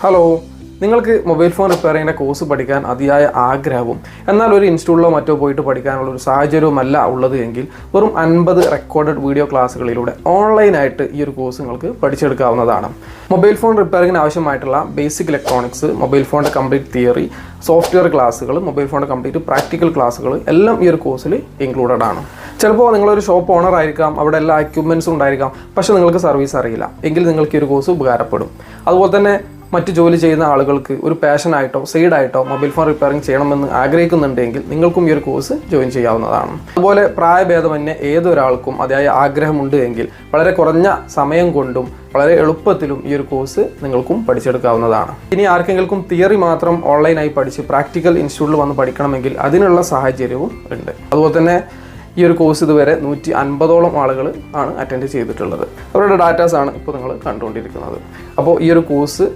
Hello, നിങ്ങൾക്ക് mobile phone റിപ്പയറിങ്ങിൻ്റെ course പഠിക്കാൻ അതിയായ ആഗ്രഹവും എന്നാൽ ഒരു ഇൻസ്റ്റിറ്റ്യൂട്ടിലോ മറ്റോ പോയിട്ട് പഠിക്കാനുള്ള ഒരു സാഹചര്യവുമല്ല ഉള്ളത് എങ്കിൽ വെറും 50 റെക്കോർഡഡ് വീഡിയോ ക്ലാസ്സുകളിലൂടെ ഓൺലൈനായിട്ട് ഈ ഒരു കോഴ്സ് നിങ്ങൾക്ക് പഠിച്ചെടുക്കാവുന്നതാണ്. മൊബൈൽ ഫോൺ റിപ്പയറിങ്ങിന് ആവശ്യമായിട്ടുള്ള ബേസിക് ഇലക്ട്രോണിക്സ്, മൊബൈൽ ഫോണിൻ്റെ കംപ്ലീറ്റ് തിയറി, സോഫ്റ്റ്വെയർ ക്ലാസ്സുകൾ, മൊബൈൽ ഫോണിൻ്റെ കംപ്ലീറ്റ് പ്രാക്ടിക്കൽ ക്ലാസ്സുകൾ എല്ലാം ഈ ഒരു കോഴ്സിൽ ഇൻക്ലൂഡഡ് ആണ്. ചിലപ്പോൾ നിങ്ങളൊരു ഷോപ്പ് ഓണർ ആയിരിക്കാം, അവിടെ എല്ലാ എക്യുപ്മെൻറ്റ്സും ഉണ്ടായിരിക്കാം, പക്ഷേ നിങ്ങൾക്ക് സർവീസ് അറിയില്ല എങ്കിൽ നിങ്ങൾക്ക് ഈ ഒരു കോഴ്സ് ഉപകാരപ്പെടും. അതുപോലെ തന്നെ മറ്റ് ജോലി ചെയ്യുന്ന ആളുകൾക്ക് ഒരു പാഷനായിട്ടോ സൈഡായിട്ടോ മൊബൈൽ ഫോൺ റിപ്പയറിംഗ് ചെയ്യണമെന്ന് ആഗ്രഹിക്കുന്നുണ്ടെങ്കിൽ നിങ്ങൾക്കും ഈ ഒരു കോഴ്സ് ജോയിൻ ചെയ്യാവുന്നതാണ്. അതുപോലെ പ്രായഭേദമന്യേ ഏതൊരാൾക്കും അതിയായ ആഗ്രഹമുണ്ട് എങ്കിൽ വളരെ കുറഞ്ഞ സമയം കൊണ്ടും വളരെ എളുപ്പത്തിലും ഈ ഒരു കോഴ്സ് നിങ്ങൾക്കും പഠിച്ചെടുക്കാവുന്നതാണ്. ഇനി ആർക്കെങ്കിലും തിയറി മാത്രം ഓൺലൈനായി പഠിച്ച് പ്രാക്ടിക്കൽ ഇൻസ്റ്റിറ്റ്യൂട്ടിൽ വന്ന് പഠിക്കണമെങ്കിൽ അതിനുള്ള സാഹചര്യവും ഉണ്ട്. അതുപോലെ തന്നെ ഈ ഒരു കോഴ്സ് ഇതുവരെ 150ഓളം ആളുകൾ ആണ് അറ്റൻഡ് ചെയ്തിട്ടുള്ളത്. അവരുടെ ഡാറ്റാസാണ് ഇപ്പോൾ നിങ്ങൾ കണ്ടുകൊണ്ടിരിക്കുന്നത്. അപ്പോൾ ഈ ഒരു കോഴ്സ്